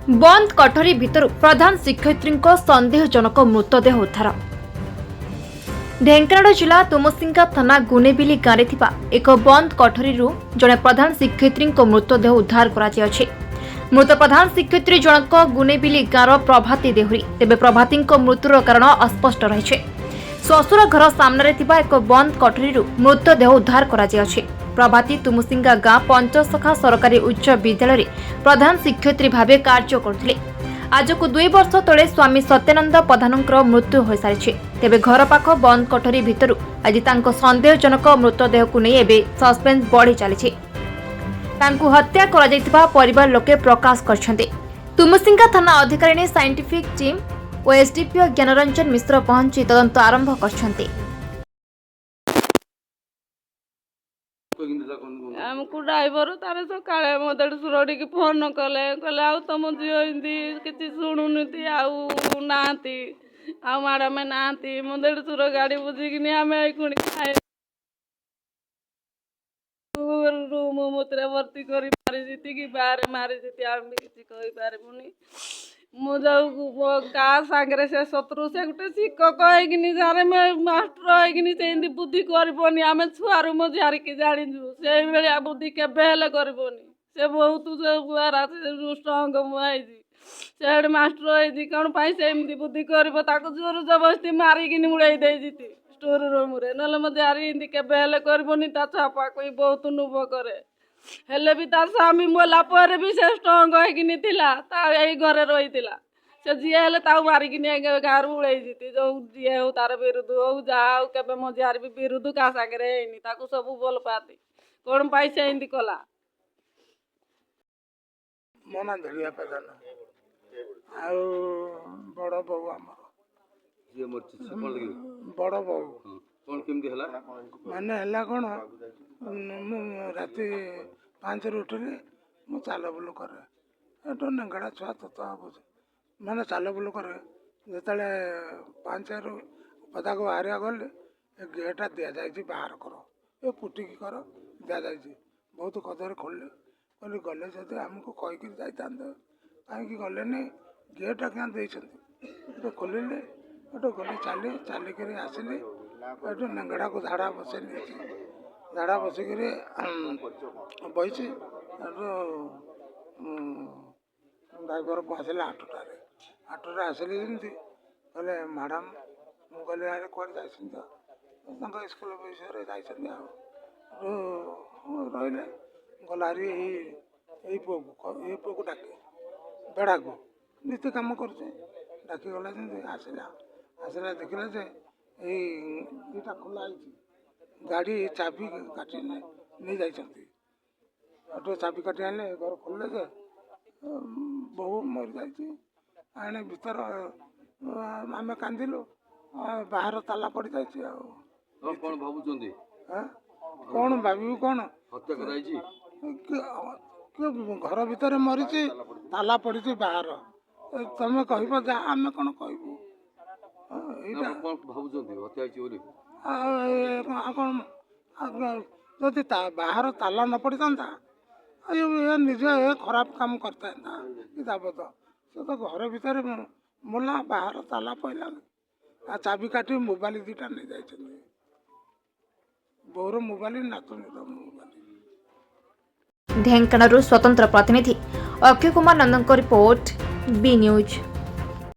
बंद कठरी भितर प्रधान शिक्षयित्री सन्देहजनक मृतदेह उद्धार। ढेंकानाल जिला तुमसिंगा थाना गुनेबिली गाँव में एक बंद कठरी जड़े प्रधान शिक्षयित्री मृतदेह उद्धार कर मृत प्रधान शिक्षयित्री जनक गुनेबिली गाँव प्रभाती देहुरी। तेबे प्रभाती मृत्युर कारण अस्पष्ट रही। श्वशुर घर सामने एक बंद कठरी मृतदेह उद्धार कर प्रभाती तुमसिंगा गाँ पंचसखा सरकारी उच्च विद्यालय प्रधान शिक्षयित्री भावे कार्य करथिले। आज को 2 वर्ष तले स्वामी सत्यानंद प्रधानकर मृत्यु हो सारी। तेबे घर पाख बंद कठरी भितर आज तांको सन्देहजनक मृतदेह को नहीं एबे सस्पेंस बढ़ी चली। तांको हत्या करा जायतिबा परिवार लोके प्रकाश करछन्ते। तुमसिंगा थाना अधिकारी साइंटिफिक टीम और एसडीपीओ ज्ञानरंजन मिश्र पहुंची तदंत आरंभ करछन्ते। आमको ड्राइवर तार सका मो देढ़शुर टी फोन कले कले आ तुम झील एमती कि शुणुनी आना मैडम ना मो देढ़शुर गाड़ी बुझिकी आम रूम मुतरे भर्ती कर मारी कि बाहर मारी आम भी किसी कहीपरूनी मु जो का सांगे से शत्रु से गोटे शिक्षक होगी मास्टर होगी बुद्धि करनी आम छुआरू मो झारिकी जाणीचु से भाया बुद्धि केवे करनी से बहुत स्ट्रंग मुझे से हेड मास्टर होती कौन से बुद्धि कर जोर जबरदस्ती मारिकी उड़े देती स्टोर रूम रे ना मो झारी केवे करनी छापा कोई बहुत नुभ करे हेले भी तार स्वामी मोला पर भी से स्ट्रंग होगी घरे रही से जी हेले मारिकी गाँव उड़े जो जी हो तार विरुद्ध हो जहाँ के मो झार भी विरुद्ध क्या सागे सब भल पाती कौन पाई से कला मो ना धड़िया प्रधान बड़ बो आम बड़ बो माने है कौन राति 5 उठिली मु चाल बुल करे तो नेंगड़ा छुआ तत्व बुझे मैंने चाल बुल करे जिते 5 रु पदा को बाहर गले गेटा दि जाए बाहर कर ये पुटिकी कर दि जाए बहुत कदर खोलिले कहली गले जब आमको कहीकि जाता कहीं गले गेटा क्या देते खोलिले गली चलिक आसिली नेंगड़ा को झाड़ा बसई झाड़ा बसिक बही ड्राइवर को आसिले 8टार आसिली जमी कहले मैडम मुझे अरे कौन जा स्कूल विषय जाते रही गला पुओ को डाके बेड़ा को नीति कम कर डाकी गला आसला आसला देखला जे दुटा खोला गाड़ी चाबी काटी नहीं जाती चाबी काटी आने घर खोलले जे बहु मरी जाने भीतर आम कांदिलु बाहर ताला पड़ जाए कौन भावी कौन घर भीतर मरी ताला पड़ी बाहर तमें कह जा आम कौन कहबू जदि बाहर ताला न पड़ी था निजे खराब काम करता ताबत से तो घर भीतर मोला बाहर ताला पड़ा चाबी काटी मोबाइल 2टा नहीं जाए बोर मोबाइल नातुनी मोबाइल। ढेंकानाल स्वतंत्र प्रतिनिधि अक्षय कुमार नंदन रिपोर्ट बी न्यूज।